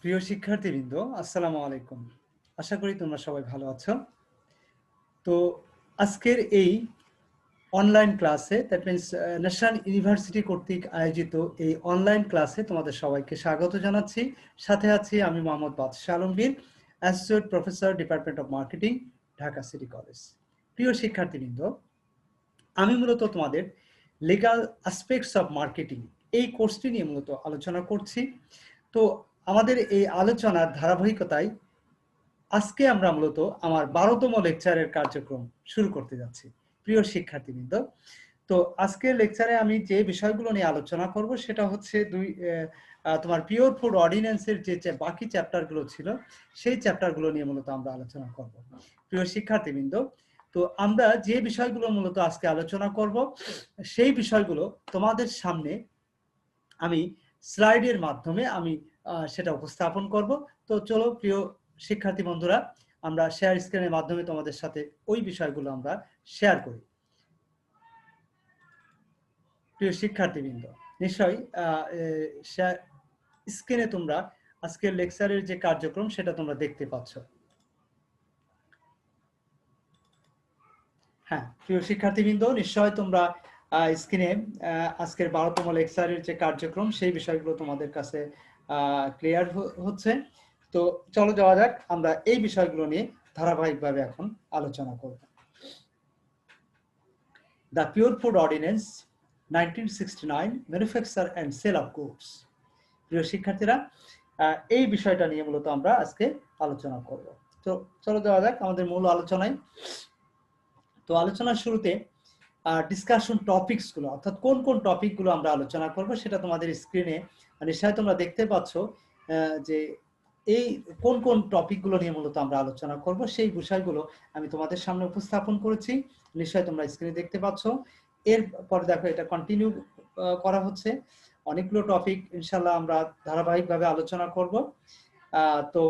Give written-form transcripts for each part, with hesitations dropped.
প্রিয় শিক্ষার্থীবৃন্দ, আসসালামু আলাইকুম। আশা করি তোমরা সবাই ভালো আছো। তো আজকের এই অনলাইন ক্লাসে, দ্যাট মিনস ন্যাশনাল ইউনিভার্সিটি কর্তৃক আয়োজিত এই অনলাইন ক্লাসে তোমাদের সবাইকে স্বাগত জানাচ্ছি। সাথে আছি আমি মোহাম্মদ বাদশাহ Alamgir, associate professor, department of marketing, Dhaka city college. প্রিয় শিক্ষার্থীবৃন্দ, আমি মূলত তোমাদের লিগাল অ্যাসপেক্টস অফ মার্কেটিং এই কোর্সটি নিয়ে মূলত আলোচনা করছি। তো আমাদের এই আলোচনার ধারাবাহিকতায় আজকে আমরা মূলত আমার 12তম লেকচারের কার্যক্রম শুরু করতে যাচ্ছি। প্রিয় শিক্ষার্থীবৃন্দ, তো আজকের লেকচারে আমি যে বিষয়গুলো নিয়ে আলোচনা করব সেটা হচ্ছে তোমার পিওর ফুড অর্ডিন্যান্সের যে বাকি চ্যাপ্টারগুলো ছিল সেই চ্যাপ্টারগুলো নিয়ে মূলত আমরা আলোচনা করব। প্রিয় শিক্ষার্থীবৃন্দ, তো আমরা যে বিষয়গুলো মূলত আজকে আলোচনা করব সেই বিষয়গুলো তোমাদের সামনে আমি স্লাইডের মাধ্যমে আমি সেটা উপস্থাপন করব। তো চলো প্রিয় শিক্ষার্থী বন্ধুরা, আমরা শেয়ার স্ক্রিনের মাধ্যমে তোমাদের সাথে ওই বিষয়গুলো আমরা শেয়ার করি। প্রিয় শিক্ষার্থীবৃন্দ, নিশ্চয়ই স্ক্রিনে তোমরা আজকের লেকচারের যে কার্যক্রম সেটা তোমরা দেখতে পাচ্ছ। হ্যাঁ, প্রিয় শিক্ষার্থীবৃন্দ, নিশ্চয় তোমরা স্ক্রিনে আজকের 12তম লেকচারের যে কার্যক্রম সেই বিষয়গুলো তোমাদের কাছে ক্লিয়ার হচ্ছে। তো চলো যাওয়া যাক, আমরা এই বিষয়গুলো নিয়ে ধারাবাহিকভাবে এখন আলোচনা করব। The pure food ordinance 1969, manufacture and sale of goods. প্রিয় শিক্ষার্থীরা, এই বিষয়টা নিয়ে মূলত আমরা আজকে আলোচনা করব। তো চলো যাওয়া যাক আমাদের মূল আলোচনায়। তো আলোচনার শুরুতে ডিসকাশন টপিকসগুলো, অর্থাৎ কোন কোন টপিকগুলো আমরা আলোচনা করব সেটা তোমাদের স্ক্রিনে নিশ্চয়ই তোমরা দেখতে পাচ্ছ যে এই কোন কোন টপিকগুলো নিয়ে মূলত আমরা আলোচনা করব সেই বিষয়গুলো আমি তোমাদের সামনে উপস্থাপন করেছি। নিশ্চয়ই তোমরা স্ক্রিনে দেখতে পাচ্ছ। এরপর দেখো এটা কন্টিনিউ করা হচ্ছে। অনেকগুলো টপিক ইনশাল্লাহ আমরা ধারাবাহিকভাবে আলোচনা করব। তো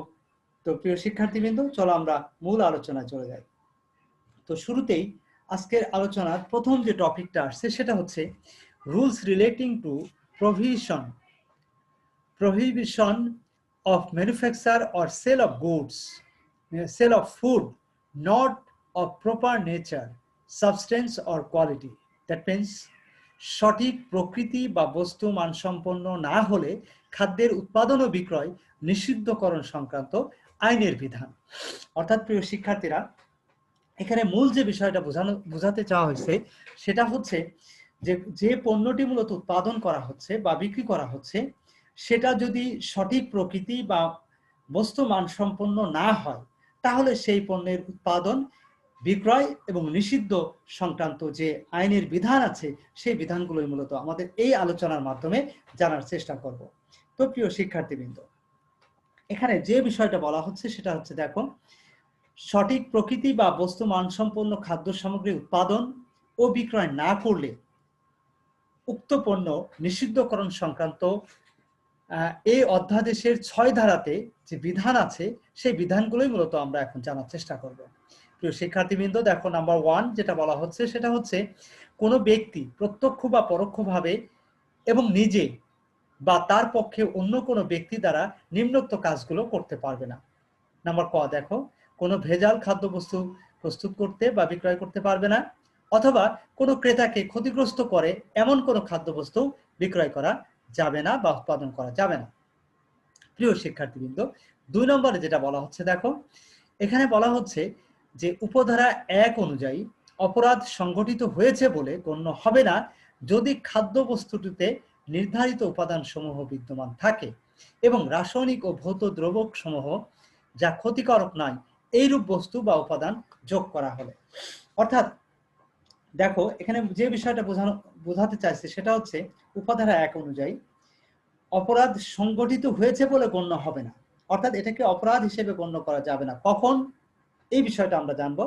তো প্রিয় শিক্ষার্থীবৃন্দ, চলো আমরা মূল আলোচনায় চলে যাই। তো শুরুতেই আজকের আলোচনার প্রথম যে টপিকটা আসছে সেটা হচ্ছে rules relating two prohibition of manufacture or sale of goods, sale of food not of proper nature, substance or quality. That means সঠিক প্রকৃতি বা বস্তু মানসম্পন্ন না হলে খাদ্যের উৎপাদন ও বিক্রয় নিষিদ্ধকরণ সংক্রান্ত আইনের বিধান। অর্থাৎ প্রিয় শিক্ষার্থীরা, এখানে মূল যে বিষয়টা বোঝাতে চাওয়া হয়েছে সেটা হচ্ছে যে পণ্যটি মূলত উৎপাদন করা হচ্ছে বা বিক্রি করা হচ্ছে সেটা যদি সঠিক প্রকৃতি বা বস্তু মানসম্পন্ন না হয় তাহলে সেই পণ্যের উৎপাদন, বিক্রয় এবং নিষিদ্ধ সংক্রান্ত যে আইনের বিধান আছে সেই বিধানগুলোই মূলত আমাদের এই আলোচনার মাধ্যমে জানার চেষ্টা করব। তো প্রিয় শিক্ষার্থীবৃন্দ, এখানে যে বিষয়টা বলা হচ্ছে সেটা হচ্ছে, দেখো, সঠিক প্রকৃতি বা বস্তু মানসম্পন্ন খাদ্য সামগ্রী উৎপাদন ও বিক্রয় না করলে উক্ত পণ্য নিষিদ্ধকরণ সংক্রান্ত এই অধ্যাদেশের 6 ধারাতে যে বিধান আছে সেই বিধানগুলোই মূলত আমরা এখন জানার চেষ্টা করব। প্রিয় শিক্ষার্থীবৃন্দ, দেখো নাম্বার 1 যেটা বলা হচ্ছে সেটা হচ্ছে কোনো ব্যক্তি প্রত্যক্ষ বা পরোক্ষভাবে এবং নিজে বা তার পক্ষে অন্য কোনো ব্যক্তি দ্বারা নিম্নোক্ত কাজগুলো করতে পারবে না। নাম্বার ক, দেখো, কোনো ভেজাল খাদ্যবস্তু প্রস্তুত করতে বা বিক্রয় করতে পারবে না, অথবা কোনো ক্রেতাকে ক্ষতিগ্রস্ত করে এমন কোনো খাদ্যবস্তু বিক্রয় করা যাবে না বা উৎপাদন করা যাবে না। প্রিয় শিক্ষার্থীবৃন্দ, 2 নম্বরে যেটা বলা হচ্ছে, দেখো, এখানে বলা হচ্ছে যে উপধারা 1 অনুযায়ী অপরাধ সংঘটিত হয়েছে বলে গণ্য হবে না যদি খাদ্যবস্তুটিতে নির্ধারিত উপাদান সমূহ বিদ্যমান থাকে এবং রাসায়নিক ও ভৌত দ্রবক সমূহ যা ক্ষতিকারক নয় এইরূপ বস্তু বা উপাদান যোগ করা হলে। অর্থাৎ দেখো, এখানে যে বিষয়টা বোঝাতে চাইছে সেটা হচ্ছে উপধারা 1 অনুযায়ী অপরাধ সংগঠিত হয়েছে বলে গণ্য হবে না, অর্থাৎ এটাকে অপরাধ হিসেবে গণ্য করা যাবে না। কখন এই বিষয়টা আমরা জানবো,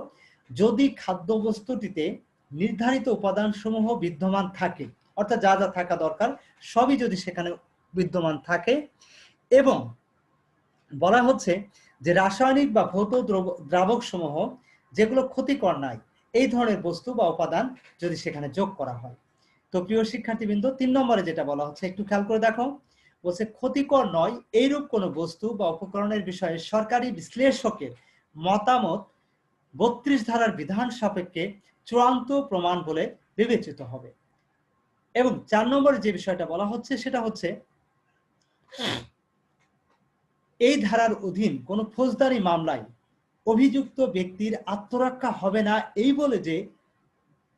যদি খাদ্যবস্তুটিতে নির্ধারিত উপাদান সমূহ বিদ্যমান থাকে, অর্থাৎ যা যা থাকা দরকার সবই যদি সেখানে বিদ্যমান থাকে, এবং বলা হচ্ছে যে রাসায়নিক বা ভৌত দ্রাবক সমূহ যেগুলো ক্ষতিকর নাই এই ধরনের বস্তু বা উপাদান যদি সেখানে যোগ করা হয়। তো প্রিয় শিক্ষার্থীবৃন্দ, 3 নম্বরে যেটা বলা হচ্ছে একটু খেয়াল করে দেখো, বলছে ক্ষতিকর নয় এইরূপ কোনো বস্তু বা উপকরণের বিষয়ে সরকারি বিশ্লেষকের মতামত 32 ধারার বিধান সাপেক্ষে চূড়ান্ত প্রমাণ বলে বিবেচিত হবে। এবং 4 নম্বরে যে বিষয়টা বলা হচ্ছে সেটা হচ্ছে এই ধারার অধীন কোনো ফৌজদারি মামলায় অভিযুক্ত ব্যক্তির আত্মরক্ষা হবে না এই বলে যে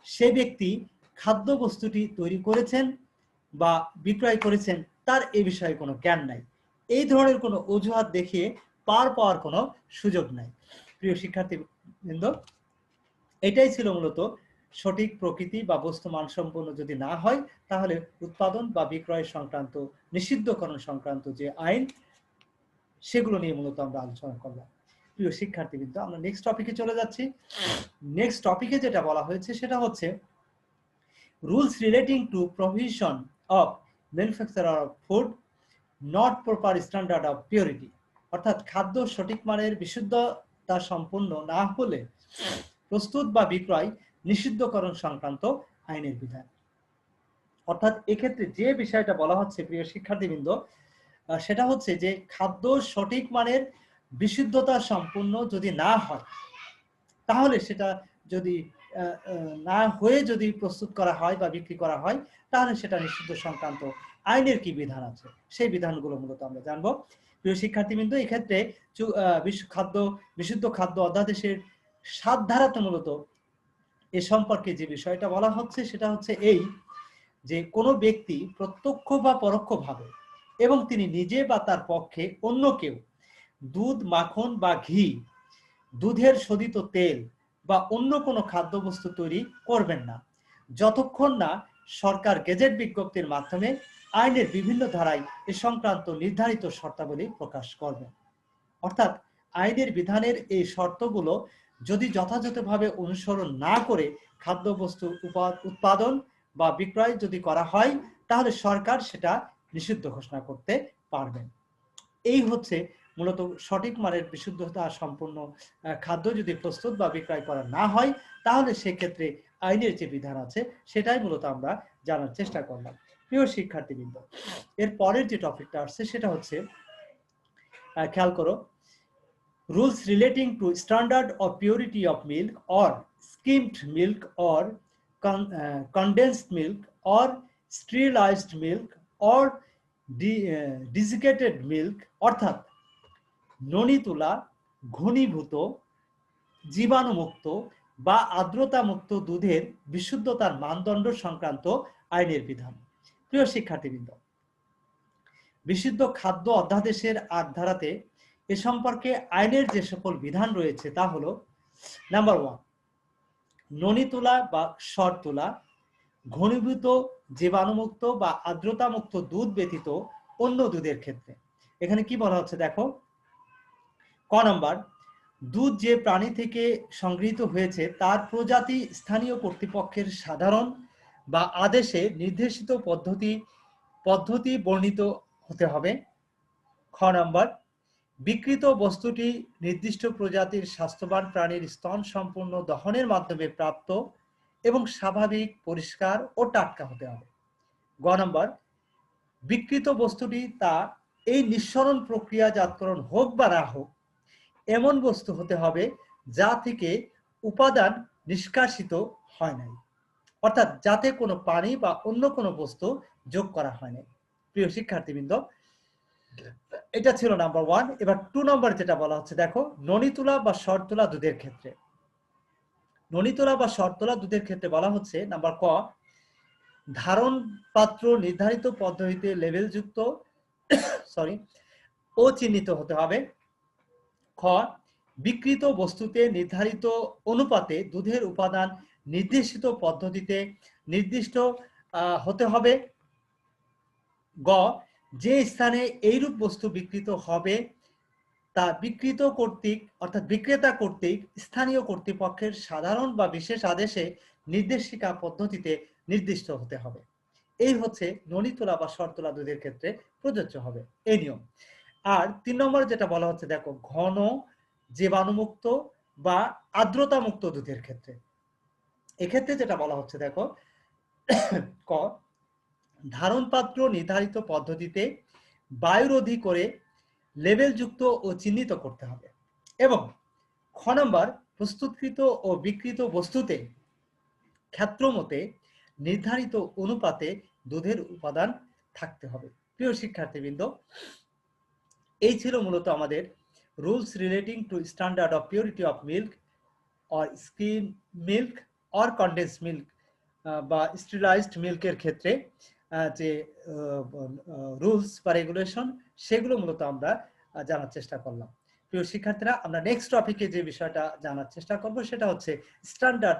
সে ব্যক্তি খাদ্য বস্তুটি তৈরি করেছেন বা বিক্রয় করেছেন তার এই বিষয়ে কোনো জ্ঞান নাই। এই ধরনের কোনো অজুহাত দেখিয়ে পার পাওয়ার কোনো সুযোগ নাই। প্রিয় শিক্ষার্থীবৃন্দ, এটাই ছিল মূলত সঠিক প্রকৃতি বা বস্তু মানসম্পন্ন যদি না হয় তাহলে উৎপাদন বা বিক্রয় সংক্রান্ত নিষিদ্ধকরণ সংক্রান্ত যে আইন সেগুলো নিয়ে মূলত আমরা আলোচনা করলাম। প্রিয় শিক্ষার্থীবৃন্দ, আমরা নেক্সট টপিকে চলে যাচ্ছি। নেক্সট টপিকে যেটা বলা হয়েছে সেটা হচ্ছে rules relating two provision of manufacturer of food not proper standard of purity, অর্থাৎ খাদ্য সঠিক মানের বিশুদ্ধতা সম্পন্ন না হলে প্রস্তুত বা বিক্রয় নিষিদ্ধকরণ সংক্রান্ত আইনের বিধান। অর্থাৎ এক্ষেত্রে যে বিষয়টা বলা হচ্ছে প্রিয় শিক্ষার্থীবৃন্দ সেটা হচ্ছে যে খাদ্য সঠিক মানের বিশুদ্ধতা সম্পন্ন যদি না হয় তাহলে সেটা যদি না হয়ে যদি প্রস্তুত করা হয় বা বিক্রি করা হয় তাহলে সেটা নিষিদ্ধ সংক্রান্ত আইনের কি বিধান আছে সেই বিধানগুলো মূলত আমরা জানবো। প্রিয় শিক্ষার্থীবৃন্দ, এক্ষেত্রে বিশুদ্ধ খাদ্য অধ্যাদেশের 7 ধারাতে মূলত এ সম্পর্কে যে বিষয়টা বলা হচ্ছে সেটা হচ্ছে এই যে কোনো ব্যক্তি প্রত্যক্ষ বা পরোক্ষভাবে এবং তিনি নিজে বা তার পক্ষে অন্য কেউ দুধ, মাখন বা ঘি, দুধের শোধিত তেল বা অন্য কোনো খাদ্যবস্তু তৈরি করবেন না যতক্ষণ না সরকার গেজেট বিজ্ঞপ্তির মাধ্যমে আইনের বিভিন্ন ধারায় এ সংক্রান্ত নির্ধারিত শর্তাবলী প্রকাশ করবেন। অর্থাৎ আইনের বিধানের এই শর্তগুলো যদি যথাযথভাবে অনুসরণ না করে খাদ্যবস্তু উৎপাদন বা বিক্রয় যদি করা হয় তাহলে সরকার সেটা নিষিদ্ধ ঘোষণা করতে পারবেন। এই হচ্ছে মূলত সঠিক মানের বিশুদ্ধতা সম্পন্ন খাদ্য যদি প্রস্তুত বা বিক্রয় করা না হয় তাহলে সেক্ষেত্রে আইনের যে বিধান আছে সেটাই মূলত আমরা জানার চেষ্টা করলাম। প্রিয় শিক্ষার্থীবৃন্দ, এর পরের যে টপিকটা আসছে সেটা হচ্ছে খেয়াল করো, rules relating to standard of purity of milk or skimmed milk or condensed milk or sterilized milk or desiccated milk, অর্থাৎ ননী তোলা, ঘনীভূত, জীবাণুমুক্ত বা আর্দ্রতামুক্ত দুধের বিশুদ্ধতার মানদণ্ড সংক্রান্ত আইনের বিধান। প্রিয় শিক্ষার্থীবৃন্দ, বিশুদ্ধ খাদ্য অধ্যাদেশের 8 ধারাতে এ সম্পর্কে আইনের যে সকল বিধান রয়েছে তা হলো নাম্বার 1, ননী তোলা বা সর তোলা, ঘনীভূত, জীবাণুমুক্ত বা আর্দ্রতামুক্ত দুধ ব্যতীত অন্য দুধের ক্ষেত্রে। এখানে কি বলা হচ্ছে দেখো, ক নাম্বার, দুধ যে প্রাণী থেকে সংগৃহীত হয়েছে তার প্রজাতি স্থানীয় কর্তৃপক্ষের সাধারণ বা আদেশে নির্দেশিত পদ্ধতি বর্ণিত হতে হবে। খ নাম্বার, বিক্রিত বস্তুটি নির্দিষ্ট প্রজাতির স্বাস্থ্যবান প্রাণীর স্তন সম্পূর্ণ দহনের মাধ্যমে প্রাপ্ত এবং স্বাভাবিক, পরিষ্কার ও টাটকা হতে হবে। গ নাম্বার, বিক্রিত বস্তুটি তা এই নিঃসরণ প্রক্রিয়াজাতকরণ হোক বা না হোক এমন বস্তু হতে হবে যা থেকে উপাদান নিষ্কাশিত হয় নাই, অর্থাৎ যাতে কোনো পানি বা অন্য কোনো বস্তু যোগ করা হয় নাই। প্রিয় শিক্ষার্থীবৃন্দ, এটা ছিল নাম্বার 1। এবার 2 নম্বর যেটা বলা হচ্ছে দেখো, ননী তোলা বা সর তোলা দুধের ক্ষেত্রে। ননী তোলা বা সর তোলা দুধের ক্ষেত্রে বলা হচ্ছে নাম্বার ক, ধারণ পাত্র নির্ধারিত পদ্ধতিতে লেবেলযুক্ত ও চিহ্নিত হতে হবে। খ, বিক্রিত বস্তুতে নির্ধারিত অনুপাতে দুধের উপাদান নির্দেশিত পদ্ধতিতে নির্দিষ্ট হতে হবে। গ, যে স্থানে এইরূপ বস্তু বিক্রিত হবে তা বিক্রিত কর্তৃক অর্থাৎ বিক্রেতা কর্তৃক স্থানীয় কর্তৃপক্ষের সাধারণ বা বিশেষ আদেশে নির্দেশিকা পদ্ধতিতে নির্দিষ্ট হতে হবে। এই হচ্ছে ননী তোলা বা সর তোলা দুধের ক্ষেত্রে প্রযোজ্য হবে এই নিয়ম। আর 3 নম্বর যেটা বলা হচ্ছে দেখো, ঘন, জীবাণুমুক্ত বা আর্দ্রতামুক্ত দুধের ক্ষেত্রে। এক্ষেত্রে যেটা বলা হচ্ছে দেখো, ক, ধারণ পাত্র নির্ধারিত পদ্ধতিতে বায়ুরোধী করে লেবেলযুক্ত ও চিহ্নিত করতে হবে। এবং খ নম্বর, প্রস্তুতকৃত ও বিকৃত বস্তুতে ক্ষেত্রমতে নির্ধারিত অনুপাতে দুধের উপাদান থাকতে হবে। প্রিয় শিক্ষার্থীবৃন্দ, এই ছিল মূলত আমাদের rules relating to standard of purity of milk or skim milk or condense milk বা স্টেরিলাইজড মিল্কের ক্ষেত্রে যে রুলস বা রেগুলেশন, সেগুলো মূলত আমরা জানার চেষ্টা করলাম। প্রিয় শিক্ষার্থীরা, আমরা নেক্সট টপিকে যে বিষয়টা জানার চেষ্টা করব সেটা হচ্ছে standard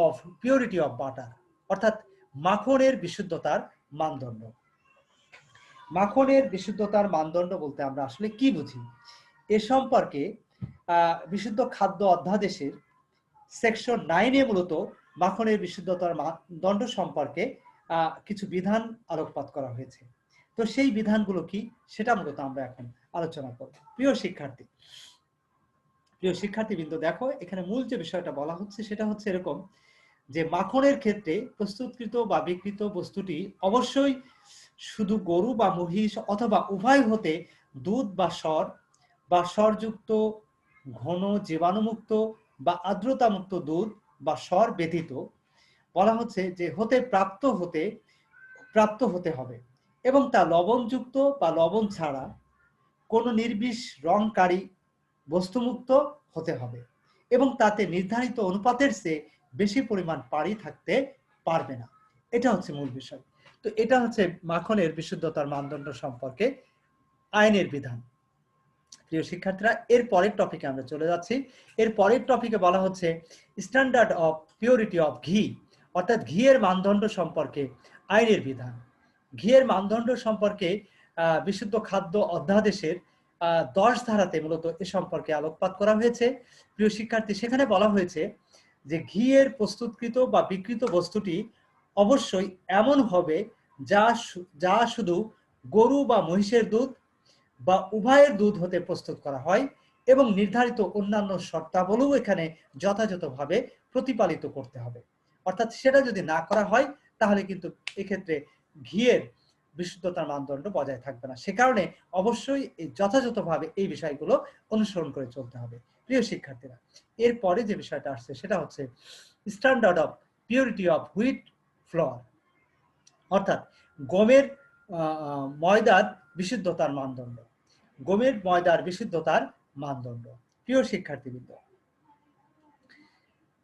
of purity of butter, অর্থাৎ মাখনের বিশুদ্ধতার মানদণ্ড। মাখনের বিশুদ্ধতার মানদণ্ড বলতে আমরা আসলে কি বুঝি, এ সম্পর্কে বিশুদ্ধ খাদ্য অধ্যাদেশের সেকশন 9-এ মূলত মাখনের বিশুদ্ধতার মানদণ্ড সম্পর্কে কিছু বিধান আলোকপাত করা হয়েছে। তো সেই বিধানগুলো কি, সেটা মূলত আমরা এখন আলোচনা করব। প্রিয় শিক্ষার্থীবৃন্দ, দেখো এখানে মূল যে বিষয়টা বলা হচ্ছে সেটা হচ্ছে এরকম যে মাখনের ক্ষেত্রে প্রস্তুতকৃত বা বিকৃত বস্তুটি অবশ্যই শুধু গরু বা মহিষ অথবা উভয় হতে দুধ বা স্বরযুক্ত, ঘন, জীবাণুমুক্ত বা আর্দ্রতামুক্ত দুধ বা স্বর ব্যতীত বলা হচ্ছে যে প্রাপ্ত হতে হবে, এবং তা লবণযুক্ত বা লবণ ছাড়া কোনো নির্বিষ রংকারী বস্তুমুক্ত হতে হবে, এবং তাতে নির্ধারিত অনুপাতের চেয়ে বেশি পরিমাণ পানি থাকতে পারবে না। এটা হচ্ছে মূল বিষয়। তো এটা হচ্ছে মাখনের বিশুদ্ধতার মানদণ্ড সম্পর্কে আইনের বিধান। প্রিয় শিক্ষার্থীরা, এর পরের টপিকে আমরা চলে যাচ্ছি। এর পরের টপিকে বলা হচ্ছে স্ট্যান্ডার্ড অফ পিউরিটি অফ ঘি, অর্থাৎ ঘিয়ের মানদণ্ড সম্পর্কে আইনের বিধান। ঘিয়ের মানদণ্ড সম্পর্কে বিশুদ্ধ খাদ্য অধ্যাদেশের 10 ধারাতে মূলত এ সম্পর্কে আলোকপাত করা হয়েছে। প্রিয় শিক্ষার্থী, সেখানে বলা হয়েছে যে ঘিয়ের প্রস্তুতকৃত বা বিকৃত বস্তুটি অবশ্যই এমন হবে যা শুধু গরু বা মহিষের দুধ বা উভয়ের দুধ হতে প্রস্তুত করা হয়, এবং নির্ধারিত অন্যান্য শর্তাবলীও এখানে যথাযথভাবে প্রতিপালিত করতে হবে। অর্থাৎ সেটা যদি না করা হয় তাহলে কিন্তু এক্ষেত্রে ঘিয়ের বিশুদ্ধতার মানদণ্ড বজায় থাকবে না। সে কারণে অবশ্যই যথাযথভাবে এই বিষয়গুলো অনুসরণ করে চলতে হবে। প্রিয় শিক্ষার্থীরা, এরপরে যে বিষয়টা আসছে সেটা হচ্ছে standard of purity of wheat floor, অর্থাৎ গমের ময়দার বিশুদ্ধতার মানদণ্ড। গমের ময়দার বিশুদ্ধতার মানদণ্ড। প্রিয় শিক্ষার্থীবৃন্দ,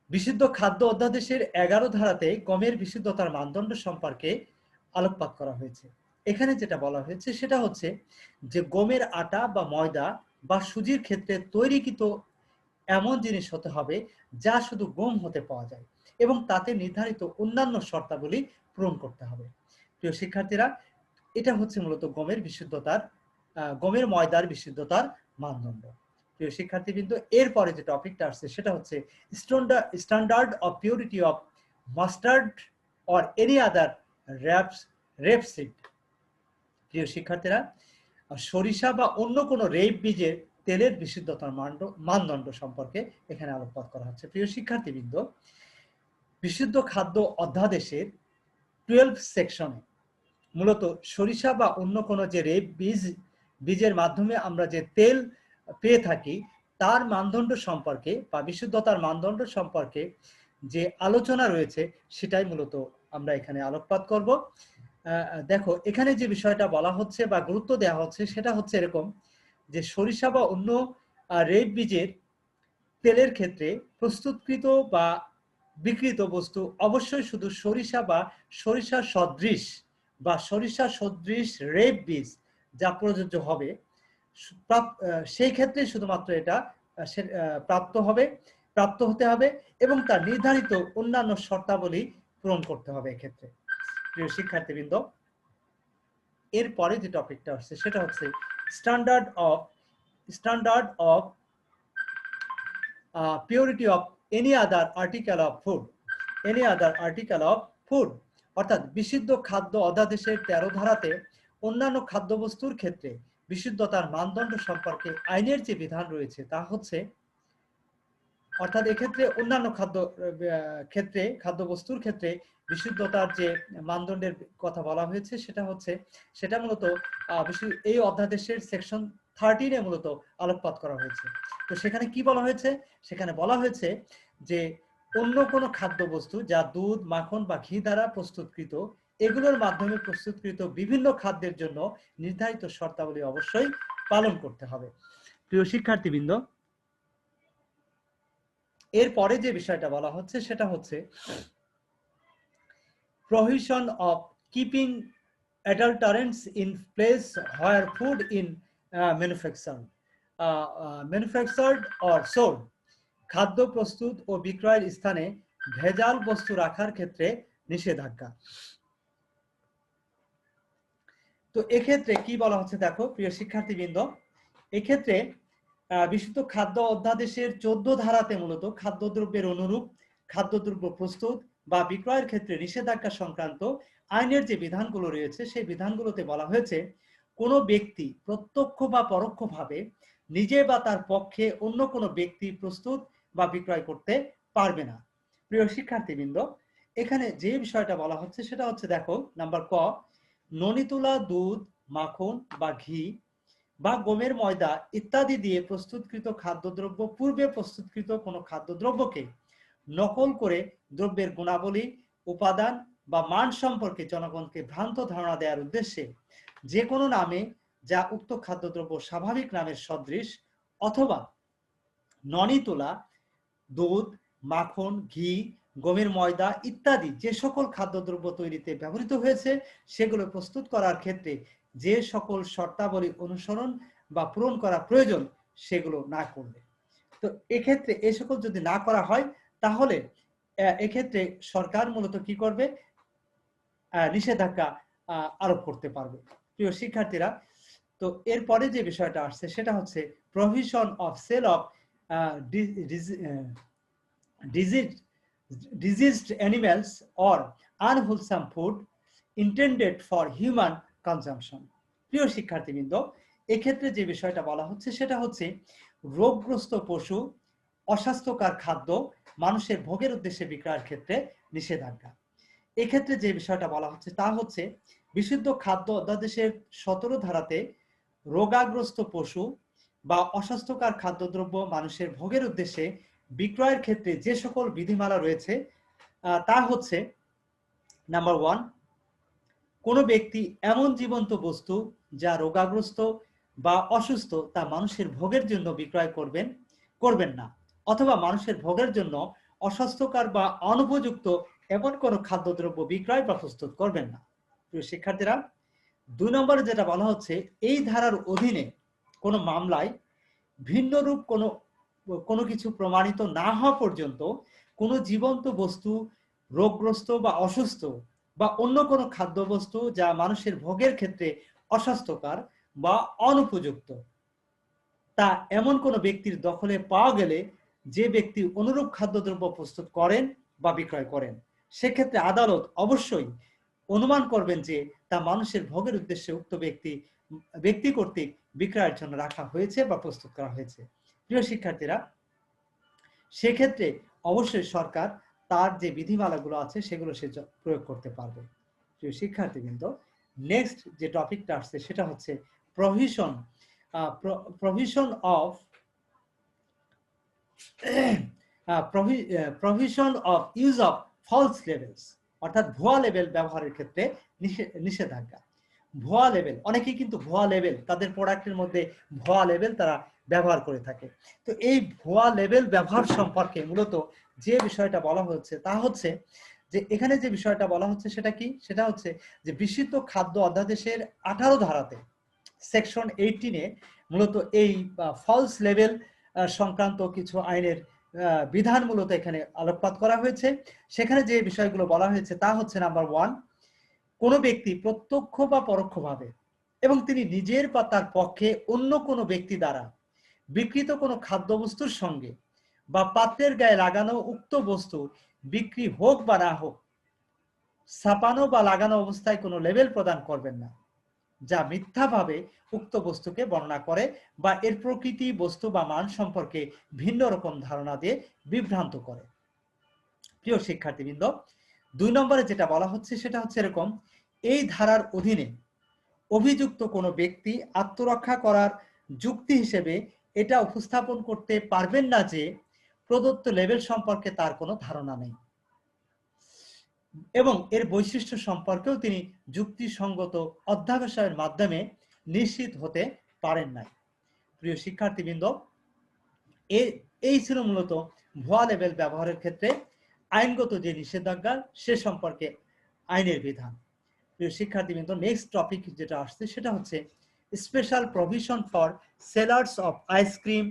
বিশুদ্ধ খাদ্য অধ্যাদেশের 11 ধারাতে গমের বিশুদ্ধতার মানদণ্ড সম্পর্কে আলোকপাত করা হয়েছে। এখানে যেটা বলা হয়েছে সেটা হচ্ছে যে গমের আটা বা ময়দা বা সুজির ক্ষেত্রে তৈরিকৃত এমন জিনিস হতে হবে যা শুধু গম হতে পাওয়া যায়, এবং তাতে নির্ধারিত অন্যান্য শর্তাবলী পূরণ করতে হবে। প্রিয় শিক্ষার্থীরা, এটা হচ্ছে মূলত গমের ময়দার বিশুদ্ধতার মানদণ্ড। প্রিয় শিক্ষার্থীবৃন্দ, এরপরে যে টপিকটা আসছে সেটা হচ্ছে standard of purity of mustard or any other rapeseed. প্রিয় শিক্ষার্থীরা, সরিষা বা অন্য কোনো রেপ বীজের তেলের বিশুদ্ধতার মানদণ্ড সম্পর্কে এখানে আলোকপাত করা হচ্ছে। প্রিয় শিক্ষার্থীবৃন্দ, বিশুদ্ধ খাদ্য অধ্যাদেশের 12 সেকশনে মূলত সরিষা বা অন্য কোনো যে রেপ বীজের মাধ্যমে আমরা যে তেল পেয়ে থাকি তার মানদণ্ড সম্পর্কে বা বিশুদ্ধতার মানদণ্ড সম্পর্কে যে আলোচনা রয়েছে সেটাই মূলত আমরা এখানে আলোকপাত করব। দেখো এখানে যে বিষয়টা বলা হচ্ছে বা গুরুত্ব দেওয়া হচ্ছে সেটা হচ্ছে এরকম যে সরিষা বা অন্য রেপ বীজের তেলের ক্ষেত্রে প্রস্তুতকৃত বা বিকৃত বস্তু অবশ্যই শুধু সরিষা বা সরিষা সদৃশ রেপ বীজ যা প্রযোজ্য হবে, সেই ক্ষেত্রে শুধুমাত্র এটা প্রাপ্ত হতে হবে, এবং তার নির্ধারিত অন্যান্য শর্তাবলী পূরণ করতে হবে এক্ষেত্রে। প্রিয় শিক্ষার্থীবৃন্দ, এরপরে যে টপিকটা আসছে সেটা হচ্ছে standard of purity of any other article of food, অর্থাৎ বিশুদ্ধ খাদ্য অধ্যাদেশের 13 ধারাতে অন্যান্য খাদ্যবস্তুর ক্ষেত্রে বিশুদ্ধতার মানদণ্ড সম্পর্কে আইনের যে বিধান রয়েছে তা হচ্ছে অর্থাৎ এক্ষেত্রে অন্যান্য খাদ্যবস্তুর ক্ষেত্রে বিশুদ্ধতার যে মানদণ্ডের কথা বলা হয়েছে সেটা মূলত এই অধ্যাদেশের সেকশন 13 মূলত আলোকপাত করা হয়েছে। তো সেখানে কি বলা হয়েছে? সেখানে বলা হয়েছে যে অন্য কোনো খাদ্যবস্তু যা দুধ, মাখন বা ঘি দ্বারা প্রস্তুতকৃত, এগুলোর মাধ্যমে প্রস্তুতকৃত বিভিন্ন খাদ্যের জন্য নির্ধারিত শর্তাবলী অবশ্যই পালন করতে হবে। প্রিয় শিক্ষার্থীবৃন্দ, এরপরে যে বিষয়টা বলা হচ্ছে সেটা হচ্ছে prohibition of keeping adulterants in place where food in manufactured or sold, খাদ্য প্রস্তুত ও বিক্রয়ের স্থানে ভেজাল বস্তু রাখার ক্ষেত্রে নিষেধাজ্ঞা। তো এক্ষেত্রে কি বলা হচ্ছে দেখো প্রিয় শিক্ষার্থীবৃন্দ, এক্ষেত্রে বিশুদ্ধ খাদ্য অধ্যাদেশের 14 ধারাতে মূলত খাদ্যদ্রব্যের অনুরূপ খাদ্যদ্রব্য প্রস্তুত বা বিক্রয়ের ক্ষেত্রে নিষেধাজ্ঞা সংক্রান্ত আইনের যে বিধানগুলো রয়েছে সেই বিধানগুলোতে বলা হয়েছে কোনো ব্যক্তি প্রত্যক্ষ বা পরোক্ষভাবে নিজে বা তার পক্ষে অন্য কোনো ব্যক্তি প্রস্তুত বা বিক্রয় করতে পারবে না। প্রিয় শিক্ষার্থীবৃন্দ, এখানে যে বিষয়টা বলা হচ্ছে সেটা হচ্ছে দেখো, নাম্বার ক, ননি তোলা দুধ, মাখন বা ঘি বা গমের ময়দা ইত্যাদি দিয়ে প্রস্তুতকৃত খাদ্যদ্রব্য পূর্বে প্রস্তুতকৃত কোনো খাদ্যদ্রব্যকে নকল করে দ্রব্যের গুণাবলী, উপাদান বা মান সম্পর্কে জনগণকে ভ্রান্ত ধারণা দেওয়ার উদ্দেশ্যে যে কোনো নামে যা উক্ত খাদ্যদ্রব্য স্বাভাবিক নামের সদৃশ অথবা ননি তোলা দুধ, মাখন, ঘি, গমের ময়দা ইত্যাদি যে সকল খাদ্যদ্রব্য তৈরিতে ব্যবহৃত হয়েছে সেগুলো প্রস্তুত করার ক্ষেত্রে যে সকল শর্তাবলী অনুসরণ বা পূরণ করা প্রয়োজন সেগুলো না করলে, তো এক্ষেত্রে এই সকল যদি না করা হয় তাহলে এক্ষেত্রে সরকার মূলত কি করবে? নিষেধাজ্ঞা আরোপ করতে পারবে। প্রিয় শিক্ষার্থীরা, তো এরপরে যে বিষয়টা আসছে সেটা হচ্ছে provision of sale of diseased animals or unwholesome food intended for human consumption. প্রিয় শিক্ষার্থীবৃন্দ, এক্ষেত্রে যে বিষয়টা বলা হচ্ছে সেটা হচ্ছে রোগগ্রস্ত পশু, অস্বাস্থ্যকর খাদ্য মানুষের ভোগের উদ্দেশ্যে বিক্রয়ের ক্ষেত্রে নিষেধাজ্ঞা। এক্ষেত্রে যে বিষয়টা বলা হচ্ছে তা হচ্ছে বিশুদ্ধ খাদ্য অধ্যাদেশের 17 ধারাতে রোগাগ্রস্ত পশু বা অস্বাস্থ্যকর খাদ্যদ্রব্য মানুষের ভোগের উদ্দেশ্যে বিক্রয়ের ক্ষেত্রে যে সকল বিধিমালা রয়েছে তা হচ্ছে নাম্বার 1, কোনো ব্যক্তি এমন জীবন্ত বস্তু যা রোগাগ্রস্ত বা অসুস্থ তা মানুষের ভোগের জন্য বিক্রয় করবেন না, অথবা মানুষের ভোগের জন্য অস্বাস্থ্যকর বা অনুপযুক্ত এমন কোনো খাদ্যদ্রব্য বিক্রয় বা প্রস্তুত করবেন না। প্রিয় শিক্ষার্থীরা, 2 নম্বরে যেটা বলা হচ্ছে এই ধারার অধীনে কোনো মামলায় ভিন্নরূপ কোনো কিছু প্রমাণিত না হওয়া পর্যন্ত কোনো জীবন্ত বস্তু রোগগ্রস্ত বা অসুস্থ বা অন্য কোনো খাদ্যবস্তু যা মানুষের ভোগের ক্ষেত্রে অস্বাস্থ্যকর বা অনুপযুক্ত তা এমন কোনো ব্যক্তির দখলে পাওয়া গেলে যে ব্যক্তি অনুরূপ খাদ্যদ্রব্য প্রস্তুত করেন বা বিক্রয় করেন সেক্ষেত্রে আদালত অবশ্যই অনুমান করবেন যে তা মানুষের ভোগের উদ্দেশ্যে উক্ত ব্যক্তি কর্তৃক বিক্রয়ের জন্য রাখা হয়েছে বা প্রস্তুত করা হয়েছে। প্রিয় শিক্ষার্থীরা, সেক্ষেত্রে অবশ্যই সরকার তার যে বিধিমালাগুলো আছে সেগুলো সে প্রয়োগ করতে পারবে। প্রিয় শিক্ষার্থীবৃন্দ, নেক্সট যে টপিকটা আসছে সেটা হচ্ছে provision of use of false labels, অর্থাৎ ভুয়া লেবেল ব্যবহারের ক্ষেত্রে নিষেধাজ্ঞা। ভুয়া লেবেল, অনেকেই কিন্তু ভুয়া লেবেল তাদের প্রোডাক্টের মধ্যে ভুয়া লেবেল তারা ব্যবহার করে থাকে। তো এই ভুয়া লেবেল ব্যবহার সম্পর্কে মূলত যে বিষয়টা বলা হচ্ছে তা হচ্ছে যে এখানে যে বিষয়টা বলা হচ্ছে সেটা কি? সেটা হচ্ছে যে বিশুদ্ধ খাদ্য অধ্যাদেশের 18 ধারাতে সেকশন 18-এ মূলত এই ফলস লেবেল সংক্রান্ত কিছু আইনের বিধান মূলত এখানে আলোকপাত করা হয়েছে। সেখানে যে বিষয়গুলো বলা হয়েছে তা হচ্ছে নাম্বার 1, কোনো ব্যক্তি প্রত্যক্ষ বা পরোক্ষভাবে এবং তিনি নিজের বা তার পক্ষে অন্য কোনো ব্যক্তি দ্বারা বিকৃত কোনো খাদ্যবস্তুর সঙ্গে বা পাত্রের গায়ে লাগানো উক্ত বস্তু বিক্রি হোক বা না হোক ছাপানো বা লাগানো অবস্থায় কোনো লেবেল প্রদান করবেন না। যা মিথ্যাভাবে উক্ত বস্তুকে বর্ণনা করে বা এর প্রকৃতি, বস্তু বা মান সম্পর্কে ভিন্ন রকম ধারণা দিয়ে বিভ্রান্ত করে। প্রিয় শিক্ষার্থীবৃন্দ, 2 নম্বরে যেটা বলা হচ্ছে সেটা হচ্ছে এরকম, এই ধারার অধীনে অভিযুক্ত কোনো ব্যক্তি আত্মরক্ষা করার যুক্তি হিসেবে এটা উপস্থাপন করতে পারবেন না যে প্রদত্ত লেবেল সম্পর্কে তার কোনো ধারণা নেই এবং এর বৈশিষ্ট্য সম্পর্কেও তিনি যুক্তিসঙ্গত অধ্যাবসায়ের মাধ্যমে নিশ্চিত হতে পারেন নাই। প্রিয় শিক্ষার্থীবৃন্দ, এই ছিল মূলত ভুয়া লেবেল ব্যবহারের ক্ষেত্রে আইনগত যে নিষেধাজ্ঞা সে সম্পর্কে আইনের বিধান। প্রিয় শিক্ষার্থীবৃন্দ, নেক্সট টপিক যেটা আসছে সেটা হচ্ছে special provision for sellers of ice cream,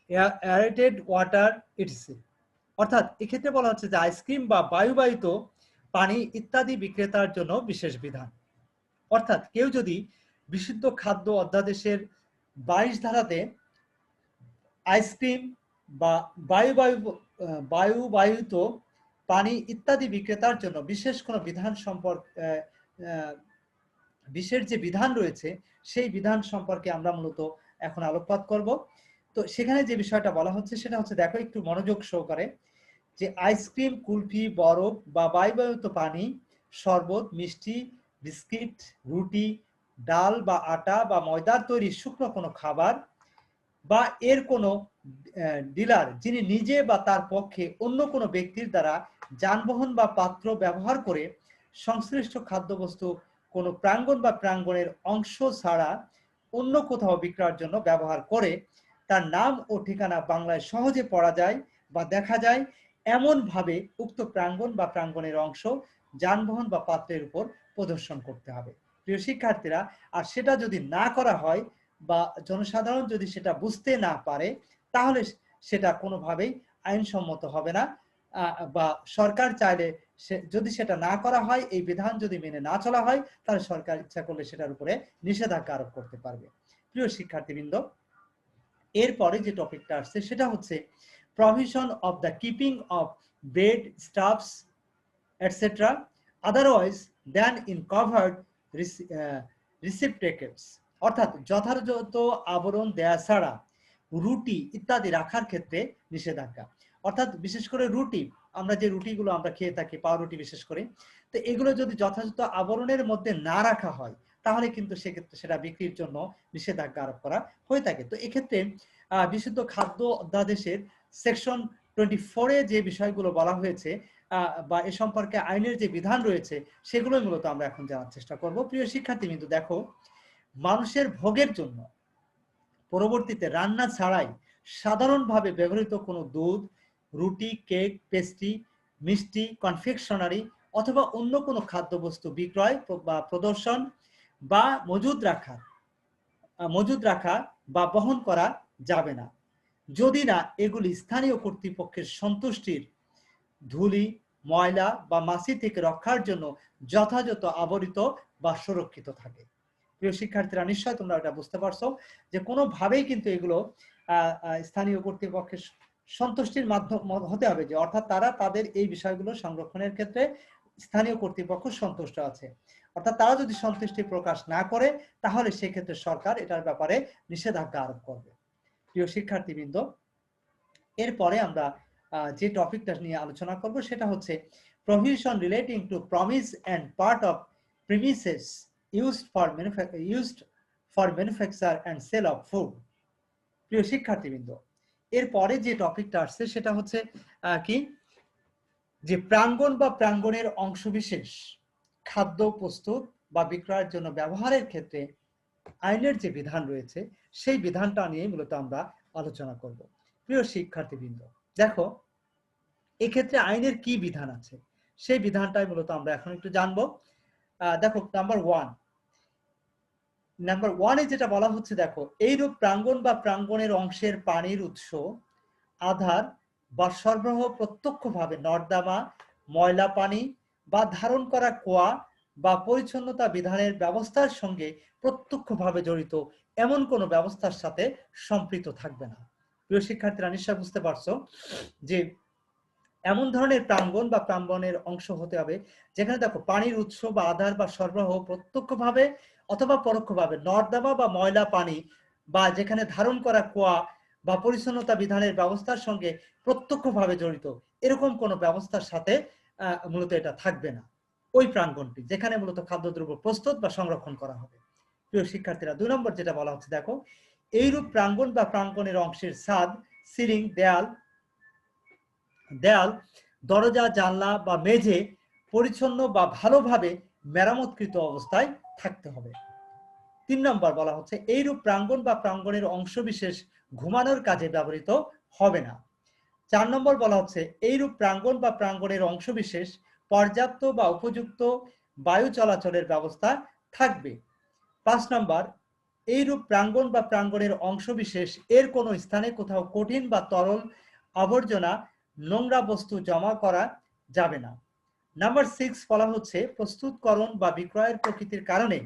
aerated water etc. অর্থাৎ এক্ষেত্রে বলা হচ্ছে যে আইসক্রিম বা বায়ুবাহিত পানি ইত্যাদি বিক্রেতার জন্য বিশেষ বিধান। অর্থাৎ কেউ যদি বিশুদ্ধ খাদ্য অধ্যাদেশের 22 ধারাতে আইসক্রিম বা বায়ুবাহিত পানি ইত্যাদি বিক্রেতার জন্য বিশেষ কোনো বিধান বিশেষ যে বিধান রয়েছে সেই বিধান সম্পর্কে আমরা মূলত এখন আলোকপাত করব। তো সেখানে যে বিষয়টা বলা হচ্ছে সেটা হচ্ছে, দেখো একটু মনোযোগ সহকারে, যে আইসক্রিম, কুলফি, বরফ বা বায়ুবাহিত পানি, শরবত, মিষ্টি, বিস্কিট, রুটি, ডাল বা আটা বা ময়দার তৈরি শুকনো কোনো খাবার বা এর কোনো ডিলার যিনি নিজে বা তার পক্ষে অন্য কোনো ব্যক্তির দ্বারা যানবাহন বা পাত্র ব্যবহার করে সংশ্লিষ্ট খাদ্যবস্তু কোনো প্রাঙ্গণ বা প্রাঙ্গণের অংশ ছাড়া অন্য কোথাও বিক্রয়ের জন্য ব্যবহার করে, তার নাম ও ঠিকানা বাংলায় সহজে পড়া যায় বা দেখা যায় এমনভাবে উক্ত প্রাঙ্গণ বা প্রাঙ্গণের অংশ যানবাহন বা পাত্রের উপর প্রদর্শন করতে হবে। প্রিয় শিক্ষার্থীরা, আর সেটা যদি না করা হয় বা জনসাধারণ যদি সেটা বুঝতে না পারে তাহলে সেটা কোনোভাবেই আইনসম্মত হবে না, বা সরকার চাইলে যদি সেটা না করা হয়, এই বিধান যদি মেনে না চলা হয়, তাহলে সরকার ইচ্ছা করলে সেটার উপরে নিষেধাজ্ঞা আরোপ করতে পারবে। প্রিয় শিক্ষার্থীবৃন্দ, এরপরে যে টপিকটা আসছে সেটা হচ্ছে provision of the keeping of bread stuffs etcetera otherwise than in covered receptacles. অর্থাৎ যথাযথ আবরণ দেয়া ছাড়া রুটি ইত্যাদি রাখার ক্ষেত্রে নিষেধাজ্ঞা। অর্থাৎ বিশেষ করে রুটি, আমরা যে রুটিগুলো আমরা খেয়ে থাকি, পাউরুটি বিশেষ করে, তো এগুলো যদি যথাযথ আবরণের মধ্যে না রাখা হয় তাহলে কিন্তু সেক্ষেত্রে সেটা বিক্রির জন্য নিষেধাজ্ঞা আরোপ করা হয়ে থাকে। তো এক্ষেত্রে বিশুদ্ধ খাদ্য অধ্যাদেশের সেকশন 24-এ যে বিষয়গুলো বলা হয়েছে বা এ সম্পর্কে আইনের যে বিধান রয়েছে সেগুলোই মূলত আমরা এখন জানার চেষ্টা করব। প্রিয় শিক্ষার্থী, কিন্তু দেখো, মানুষের ভোগের জন্য পরবর্তীতে রান্না ছাড়াই সাধারণভাবে ব্যবহৃত কোনো দুধ, রুটি, কেক, পেস্ট্রি, মিষ্টি, কনফেকশনারি অথবা অন্য কোনো খাদ্যবস্তু বিক্রয় বা প্রদর্শন বা মজুদ রাখা বা বহন করা যাবে না, যদি না এগুলি স্থানীয় কর্তৃপক্ষের সন্তুষ্টির ধুলি, ময়লা বা মাছি থেকে রক্ষার জন্য যথাযথ আবরিত বা সুরক্ষিত থাকে। প্রিয় শিক্ষার্থীরা, নিশ্চয় তোমরা এটা বুঝতে পারছো যে কোনোভাবেই কিন্তু এগুলো স্থানীয় কর্তৃপক্ষের সন্তুষ্টির মাধ্যম হতে হবে, যে অর্থাৎ তারা তাদের এই বিষয়গুলো সংরক্ষণের ক্ষেত্রে স্থানীয় কর্তৃপক্ষ সন্তুষ্ট আছে। অর্থাৎ তারা যদি সন্তুষ্টি প্রকাশ না করে তাহলে সেক্ষেত্রে সরকার এটার ব্যাপারে নিষেধাজ্ঞা আরোপ করবে। প্রিয় শিক্ষার্থীবৃন্দ, এরপরে আমরা যে টপিকটা নিয়ে আলোচনা করব সেটা হচ্ছে provision relating to premises and part of premises used for manufacture and sale of food। প্রিয় শিক্ষার্থীবৃন্দ, এরপরে যে টপিকটা আসছে সেটা হচ্ছে কি, যে প্রাঙ্গণ বা প্রাঙ্গণের অংশবিশেষ খাদ্য প্রস্তুত বা বিক্রয়ের জন্য ব্যবহারের ক্ষেত্রে আইনের যে বিধান রয়েছে সেই বিধানটা নিয়ে মূলত আমরা আলোচনা করব। প্রিয় শিক্ষার্থীবৃন্দ, দেখো এক্ষেত্রে আইনের কি বিধান আছে সেই বিধানটাই মূলত আমরা এখন একটু জানবো। দেখো, নাম্বার ওয়ানে যেটা বলা হচ্ছে, দেখো, এইরূপ প্রাঙ্গণ বা প্রাঙ্গণের অংশের পানির উৎস, আধার বা সরবরাহ প্রত্যক্ষভাবে নর্দমা, ময়লা পানি বা ধারণ করা কুয়া বা পরিচ্ছন্নতা বিধানের ব্যবস্থার সঙ্গে প্রত্যক্ষভাবে জড়িত এমন কোনো ব্যবস্থার সাথে সম্পৃক্ত থাকবে না। প্রিয় শিক্ষার্থীরা, নিশ্চয় বুঝতে পারছো যে এমন ধরনের প্রাঙ্গণ বা প্রাঙ্গণের অংশ হতে হবে যেখানে দেখো পানির উৎস বা আধার বা সরবরাহ প্রত্যক্ষভাবে অথবা পরোক্ষভাবে নর্দমা বা ময়লা পানি বা যেখানে ধারণ করা কুয়া বা পরিচ্ছন্নতা বিধানের ব্যবস্থার সঙ্গে প্রত্যক্ষভাবে জড়িত এরকম কোনো ব্যবস্থার সাথে মূলত এটা থাকবে না ওই প্রাঙ্গণটি যেখানে মূলত খাদ্যদ্রব্য প্রস্তুত বা সংরক্ষণ করা হবে। প্রিয় শিক্ষার্থীরা 2 নম্বর যেটা বলা হচ্ছে দেখো এইরূপ প্রাঙ্গণ বা প্রাঙ্গণের অংশের ছাদ সিলিং দেয়াল দরজা জানলা বা মেঝে পরিচ্ছন্ন বা ভালোভাবে মেরামতকৃত অবস্থায় থাকতে হবে। 3 নম্বর বলা হচ্ছে এইরূপ প্রাঙ্গণ বা প্রাঙ্গণের অংশবিশেষ ঘুমানোর কাজে ব্যবহৃত হবে না। 4 নম্বর বলা হচ্ছে এইরূপ প্রাঙ্গণ বা প্রাঙ্গণের অংশবিশেষ পর্যাপ্ত বা উপযুক্ত বায়ু চলাচলের ব্যবস্থা থাকবে। 5 নম্বর এইরূপ প্রাঙ্গণ বা প্রাঙ্গণের অংশবিশেষ এর কোনো স্থানে কোথাও কঠিন বা তরল আবর্জনা নোংরা বস্তু জমা করা যাবে না। নাম্বার 6 বলা হচ্ছে প্রস্তুতকরণ বা বিক্রয়ের প্রকৃতির কারণে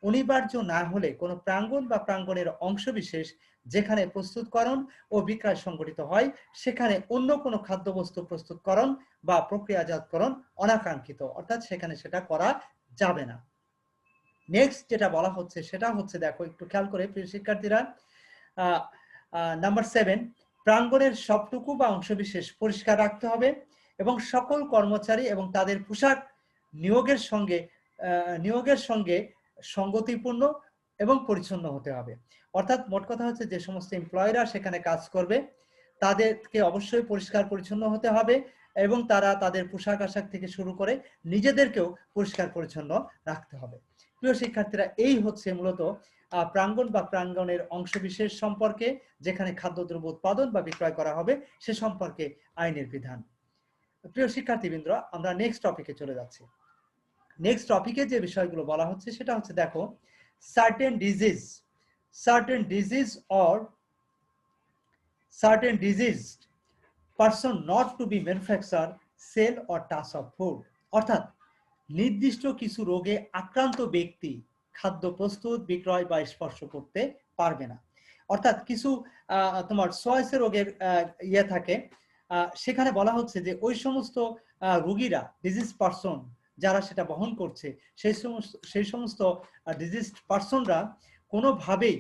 অনিবার্য না হলে কোনো প্রাঙ্গণ বা প্রাঙ্গণের অংশবিশেষ যেখানে প্রস্তুতকরণ ও বিক্রয় সংগঠিত হয় সেখানে অন্য কোনো খাদ্যবস্তু প্রস্তুতকরণ বা প্রক্রিয়াজাতকরণ অনাকাঙ্ক্ষিত অর্থাৎ সেখানে সেটা করা যাবে না। নেক্সট যেটা বলা হচ্ছে সেটা হচ্ছে দেখো একটু খেয়াল করে প্রিয় শিক্ষার্থীরা নাম্বার 7 প্রাঙ্গণের সবটুকু বা অংশবিশেষ পরিষ্কার রাখতে হবে এবং সকল কর্মচারী এবং তাদের পোশাক নিয়োগের সঙ্গে সঙ্গতিপূর্ণ এবং পরিচ্ছন্ন হতে হবে। অর্থাৎ মোট কথা হচ্ছে যে সমস্ত এমপ্লয়িরা সেখানে কাজ করবে তাদেরকে অবশ্যই পরিষ্কার পরিচ্ছন্ন হতে হবে এবং তারা তাদের পোশাক আশাক থেকে শুরু করে নিজেদেরকেও পরিষ্কার পরিচ্ছন্ন রাখতে হবে। প্রিয় শিক্ষার্থীরা এই হচ্ছে মূলত প্রাঙ্গণ বা প্রাঙ্গণের অংশবিশেষ সম্পর্কে যেখানে খাদ্যদ্রব্য উৎপাদন বা বিক্রয় করা হবে সে সম্পর্কে আইনের বিধান। প্রিয় শিক্ষার্থীবৃন্দরা আমরা নেক্সট টপিকে চলে যাচ্ছি। নেক্সট টপিকে যে বিষয়গুলো বলা হচ্ছে সেটা হচ্ছে দেখো certain disease person not to be manufacture sell or touch of food অর্থাৎ নির্দিষ্ট কিছু রোগে আক্রান্ত ব্যক্তি খাদ্য প্রস্তুত বিক্রয় বা স্পর্শ করতে পারবে না। অর্থাৎ কিছু তোমার সোয়াইসের রোগের ইয়ে থাকে সেখানে বলা হচ্ছে যে ওই সমস্ত রোগীরা ডিজিজ পারসন যারা সেটা বহন করছে সেই সমস্ত ডিজিজ পারসনরা কোনোভাবেই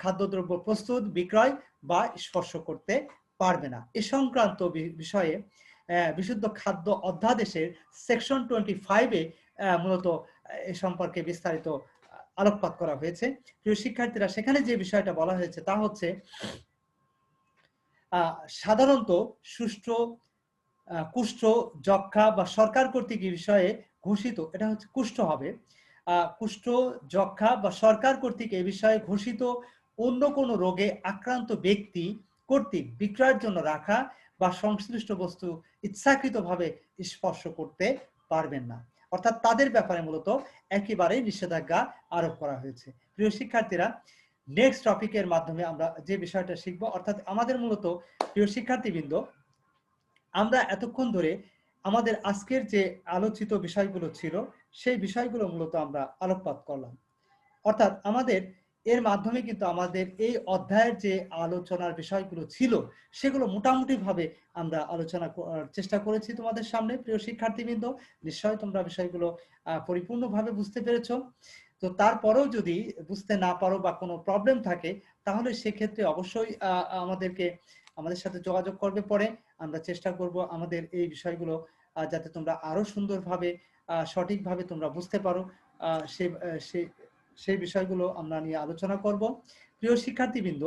খাদ্যদ্রব্য প্রস্তুত বিক্রয় বা স্পর্শ করতে পারবে না। এ সংক্রান্ত বিষয়ে বিশুদ্ধ খাদ্য অধ্যাদেশের সেকশন 25-এ মূলত এ সম্পর্কে বিস্তারিত আলোকপাত করা হয়েছে। প্রিয় শিক্ষার্থীরা সেখানে যে বিষয়টা বলা হয়েছে তা হচ্ছে সাধারণত কুষ্ঠ যক্ষা বা সরকার কর্তৃক এই বিষয়ে ঘোষিত এটা হচ্ছে কুষ্ঠ হবে কুষ্ঠ যক্ষা বা সরকার কর্তৃক এই বিষয়ে ঘোষিত অন্য কোনো রোগে আক্রান্ত ব্যক্তি কর্তৃক বিক্রয়ের জন্য রাখা বা সংশ্লিষ্ট বস্তু ইচ্ছাকৃতভাবে স্পর্শ করতে পারবেন না। অর্থাৎ তাদের ব্যাপারে মূলত একেবারেই নিষেধাজ্ঞা আরোপ করা হয়েছে। প্রিয় শিক্ষার্থীরা নেক্সট টপিকের মাধ্যমে আমরা যে বিষয়টা শিখব অর্থাৎ আমাদের মূলত প্রিয় শিক্ষার্থীবৃন্দ আমরা এতক্ষণ ধরে আমাদের আজকের যে আলোচিত বিষয়গুলো ছিল সেই বিষয়গুলো মূলত আমরা আলোকপাত করলাম। অর্থাৎ আমাদের এর মাধ্যমে কিন্তু আমাদের এই অধ্যায়ের যে আলোচনার বিষয়গুলো ছিল সেগুলো মোটামুটি ভাবে আমরা আলোচনা করার চেষ্টা করেছি তোমাদের সামনে। প্রিয় শিক্ষার্থীবৃন্দ নিশ্চয়ই তোমরা বিষয়গুলো পরিপূর্ণভাবে বুঝতে পেরেছো। তো তারপরেও যদি বুঝতে না পারো বা কোনো প্রবলেম থাকে তাহলে সেক্ষেত্রে অবশ্যই আমাদের সাথে যোগাযোগ করবে পরে আমরা চেষ্টা করব আমাদের এই বিষয়গুলো যাতে তোমরা আরো সুন্দরভাবে সঠিকভাবে তোমরা বুঝতে পারো সেই বিষয়গুলো আমরা নিয়ে আলোচনা করব। প্রিয় শিক্ষার্থীবৃন্দ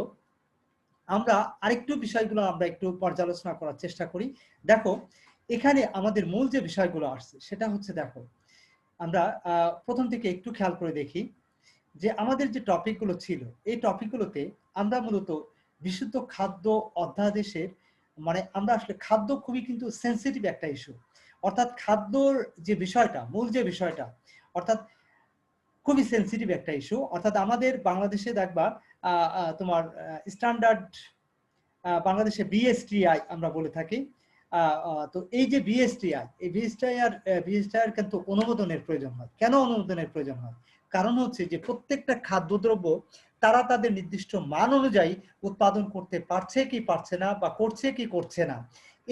আমরা আরেকটু বিষয়গুলো আমরা একটু পর্যালোচনা করার চেষ্টা করি। দেখো এখানে আমাদের মূল যে বিষয়গুলো আসছে সেটা হচ্ছে দেখো আমরা প্রথম থেকে একটু খেয়াল করে দেখি যে আমাদের যে টপিকগুলো ছিল এই টপিকগুলোতে আমরা মূলত বিশুদ্ধ খাদ্য অধ্যাদেশের মানে আমরা আসলে খাদ্য খুবই কিন্তু সেন্সিটিভ একটা ইস্যু। অর্থাৎ খাদ্যর যে বিষয়টা মূল যে বিষয়টা অর্থাৎ খুবই সেন্সিটিভ একটা ইস্যু। অর্থাৎ আমাদের বাংলাদেশে দেখবা তোমার স্ট্যান্ডার্ড বাংলাদেশে বিএসটিআই আমরা বলে থাকি। তো এই যে বিএসটিআই এই বিএসটিআই কিন্তু অনুমোদনের প্রয়োজন হয়। কেন অনুমোদনের প্রয়োজন হয়? কারণ হচ্ছে যে প্রত্যেকটা খাদ্যদ্রব্য তারা তাদের নির্দিষ্ট মান অনুযায়ী উৎপাদন করতে পারছে কি পারছে না বা করছে কি করছে না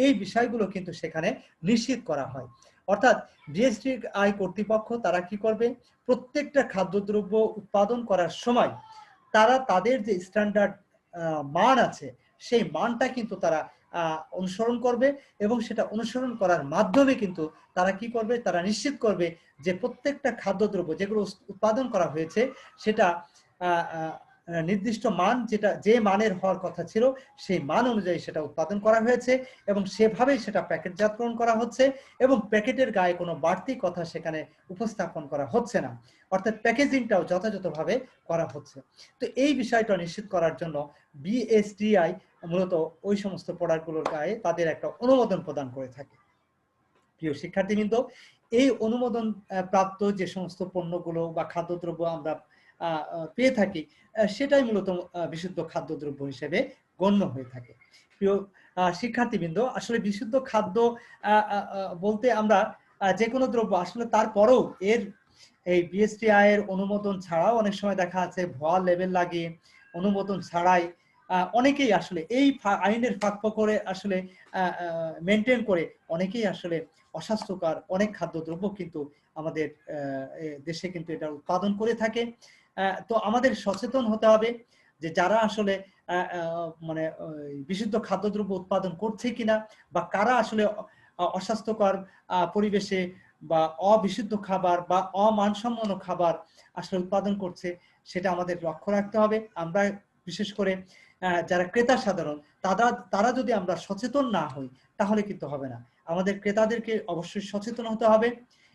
এই বিষয়গুলো কিন্তু সেখানে নিশ্চিত করা হয়। অর্থাৎ জিএসটিআই কর্তৃপক্ষ তারা কি করবে, প্রত্যেকটা খাদ্যদ্রব্য উৎপাদন করার সময় তারা তাদের যে স্ট্যান্ডার্ড মান আছে সেই মানটা কিন্তু তারা অনুসরণ করবে, এবং সেটা অনুসরণ করার মাধ্যমে কিন্তু তারা কি করবে, তারা নিশ্চিত করবে যে প্রত্যেকটা খাদ্যদ্রব্য যেগুলো উৎপাদন করা হয়েছে সেটা নির্দিষ্ট মান, যেটা যে মানের হওয়ার কথা ছিল সেই মান অনুযায়ী সেটা উৎপাদন করা হয়েছে, এবং সেভাবেই সেটা প্যাকেটজাতকরণ করা হচ্ছে, এবং প্যাকেটের গায়ে কোনো বাড়তি কথা সেখানে উপস্থাপন করা হচ্ছে না, অর্থাৎ প্যাকেজিংটাও যথাযথভাবে করা হচ্ছে। তো এই বিষয়টা নিশ্চিত করার জন্য বিএসটিআই মূলত ওই সমস্ত প্রোডাক্টগুলোর গায়ে তাদের একটা অনুমোদন প্রদান করে থাকে। প্রিয় শিক্ষার্থীবৃন্দ, এই অনুমোদন প্রাপ্ত যে সমস্ত পণ্যগুলো বা খাদ্যদ্রব্য আমরা পেয়ে থাকি সেটাই মূলত বিশুদ্ধ খাদ্যদ্রব্য হিসেবে গণ্য হয়ে থাকে। প্রিয় শিক্ষার্থীবৃন্দ, আসলে বিশুদ্ধ খাদ্য বলতে আমরা যে কোনো দ্রব্য, আসলে তারপরেও এর এই বিএসটিআই এর অনুমোদন ছাড়াও অনেক সময় দেখা আছে ভুয়া লেবেল লাগিয়ে অনুমোদন ছাড়াই অনেকেই আসলে এই আইনের ফাঁক-ফোকরে আসলে মেনটেন করে অনেকেই আসলে অস্বাস্থ্যকর অনেক খাদ্যদ্রব্য কিন্তু আমাদের দেশে কিন্তু এটা উৎপাদন করে থাকে। তো আমাদের সচেতন হতে হবে যে যারা আসলে মানে বিশুদ্ধ খাদ্যদ্রব্য উৎপাদন করছে কিনা, বা কারা আসলে অস্বাস্থ্যকর পরিবেশে বা অবিশুদ্ধ খাবার বা অমানসম্পন্ন খাবার আসলে উৎপাদন করছে, সেটা আমাদের লক্ষ্য রাখতে হবে। আমরা বিশেষ করে যারা ক্রেতা সাধারণ তারা যদি আমরা সচেতন না হই তাহলে কিন্তু হবে না। আমাদের ক্রেতাদেরকে অবশ্যই সচেতন হতে হবে,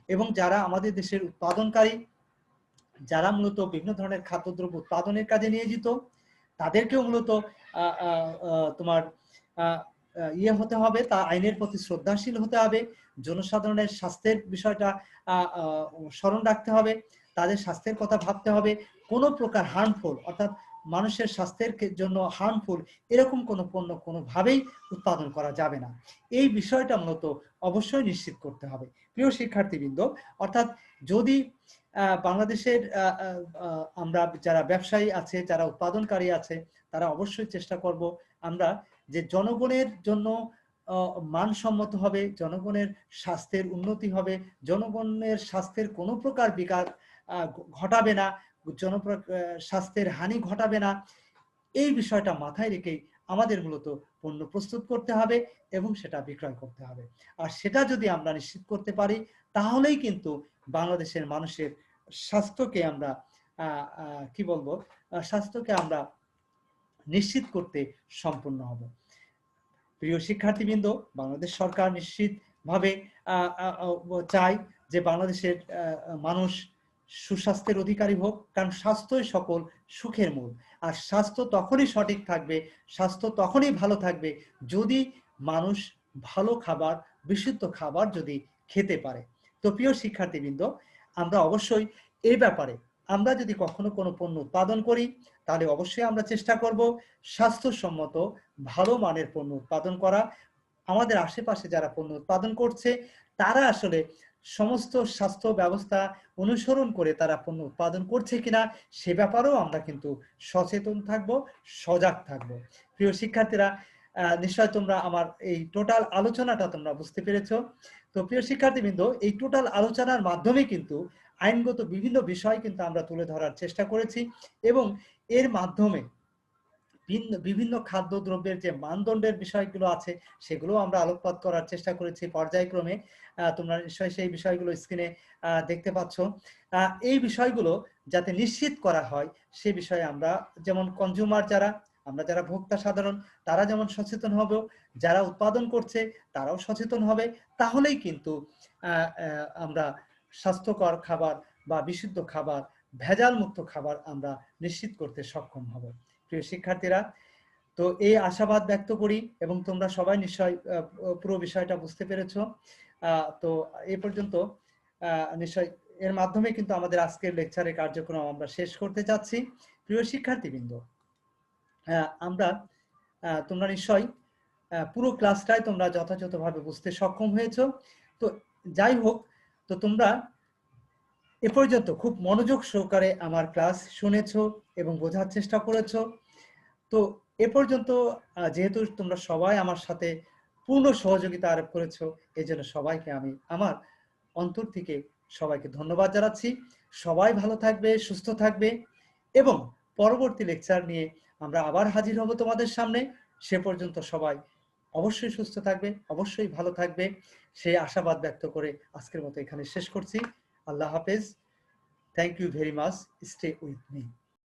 এবং যারা আমাদের দেশের উৎপাদনকারী, যারা মূলত বিভিন্ন ধরনের খাদ্যদ্রব্য উৎপাদনের কাজে নিয়োজিত, তাদেরকেও মূলত তোমার ইয়ে হতে হবে, তা আইনের প্রতি শ্রদ্ধাশীল হতে হবে, জনসাধারণের স্বাস্থ্যের বিষয়টা স্মরণ রাখতে হবে, তাদের স্বাস্থ্যের কথা ভাবতে হবে। কোনো প্রকার হার্মফুল, অর্থাৎ মানুষের স্বাস্থ্যের জন্য হার্মফুল এরকম কোনো পণ্য কোনোভাবেই উৎপাদন করা যাবে না। এই বিষয়টা মূলত অবশ্যই নিশ্চিত করতে হবে। প্রিয় শিক্ষার্থীবৃন্দ, অর্থাৎ যদি বাংলাদেশের আমরা যারা ব্যবসায়ী আছে, যারা উৎপাদনকারী আছে, তারা অবশ্যই চেষ্টা করব আমরা যে জনগণের জন্য মানসম্মত হবে, জনগণের স্বাস্থ্যের উন্নতি হবে, জনগণের স্বাস্থ্যের কোনো প্রকার বিকার ঘটাবে না, স্বাস্থ্যের হানি ঘটাবে না, এই বিষয়টা মাথায় রেখেই আমাদের মূলত পণ্য প্রস্তুত করতে হবে এবং সেটা বিক্রয় করতে হবে। আর সেটা যদি আমরা নিশ্চিত করতে পারি তাহলেই কিন্তু বাংলাদেশের মানুষের স্বাস্থ্যকে আমরা কি বলবো, স্বাস্থ্যকে আমরা নিশ্চিত করতে সম্পূর্ণ হব। প্রিয় শিক্ষার্থীবৃন্দ, বাংলাদেশ সরকার নিশ্চিতভাবে চায় যে বাংলাদেশের মানুষ সুস্বাস্থ্যের অধিকারী হোক, কারণ স্বাস্থ্যই সকল সুখের মূল। আর স্বাস্থ্য তখনই সঠিক থাকবে, স্বাস্থ্য তখনই ভালো থাকবে যদি মানুষ ভালো খাবার, বিশুদ্ধ খাবার যদি খেতে পারে। তো প্রিয় শিক্ষার্থীবৃন্দ, আমরা অবশ্যই এই ব্যাপারে আমরা যদি কখনো কোনো পণ্য উৎপাদন করি তাহলে অবশ্যই আমরা চেষ্টা করব স্বাস্থ্যসম্মত ভালো মানের পণ্য উৎপাদন করা। আমাদের আশেপাশে যারা পণ্য উৎপাদন করছে তারা আসলে সমস্ত স্বাস্থ্য ব্যবস্থা অনুসরণ করে তারা পণ্য উৎপাদন করছে কিনা সে ব্যাপারেও আমরা কিন্তু সচেতন থাকব, সজাগ থাকব। প্রিয় শিক্ষার্থীরা, নিশ্চয় তোমরা আমার এই টোটাল আলোচনাটা তোমরা বুঝতে পেরেছো। তো প্রিয় শিক্ষার্থীবৃন্দ, এই টোটাল আলোচনার মাধ্যমে কিন্তু আইনগত বিভিন্ন বিষয় কিন্তু আমরা তুলে ধরার চেষ্টা করেছি, এবং এর মাধ্যমে বিভিন্ন খাদ্যদ্রব্যের যে মানদণ্ডের বিষয়গুলো আছে সেগুলো আমরা আলোকপাত করার চেষ্টা করেছি পর্যায়ক্রমে। তোমরা নিশ্চয়ই সেই বিষয়গুলো স্ক্রিনে দেখতে পাচ্ছ। এই বিষয়গুলো যাতে নিশ্চিত করা হয় সে বিষয়ে আমরা যেমন কনজিউমার আমরা যারা ভোক্তা সাধারণ তারা যেমন সচেতন হব, যারা উৎপাদন করছে তারাও সচেতন হবে, তাহলেই কিন্তু আমরা স্বাস্থ্যকর খাবার বা বিশুদ্ধ খাবার, ভেজাল মুক্ত খাবার আমরা নিশ্চিত করতে সক্ষম হব। প্রিয় শিক্ষার্থীরা, তো এই আশাবাদ ব্যক্ত করি এবং তোমরা সবাই নিশ্চয় পুরো বিষয়টা বুঝতে পেরেছো। তো এই পর্যন্ত নিশ্চয় এর মাধ্যমে কিন্তু আমাদের আজকের লেকচারের কার্যক্রম আমরা শেষ করতে যাচ্ছি। প্রিয় শিক্ষার্থীবৃন্দ, আমরা তোমরা নিশ্চয় পুরো ক্লাসটাই তোমরা যথাযথভাবে বুঝতে সক্ষম হয়েছো। তো যাই হোক, তো তোমরা এ পর্যন্ত খুব মনোযোগ সহকারে আমার ক্লাস শুনেছো এবং বোঝার চেষ্টা করেছো। তো এ পর্যন্ত যেহেতু তোমরা সবাই আমার সাথে পূর্ণ সহযোগিতা আরোপ করেছো। এই জন্য সবাইকে আমি আমার অন্তর থেকে সবাইকে ধন্যবাদ জানাচ্ছি। সবাই ভালো থাকবে, সুস্থ থাকবে এবং পরবর্তী লেকচার নিয়ে আমরা আবার হাজির হব তোমাদের সামনে। সে পর্যন্ত সবাই অবশ্যই সুস্থ থাকবে, অবশ্যই ভালো থাকবে, সেই আশাবাদ ব্যক্ত করে আজকের মতো এখানে শেষ করছি। আল্লাহ হাফেজ। Thank you very much. Stay with me.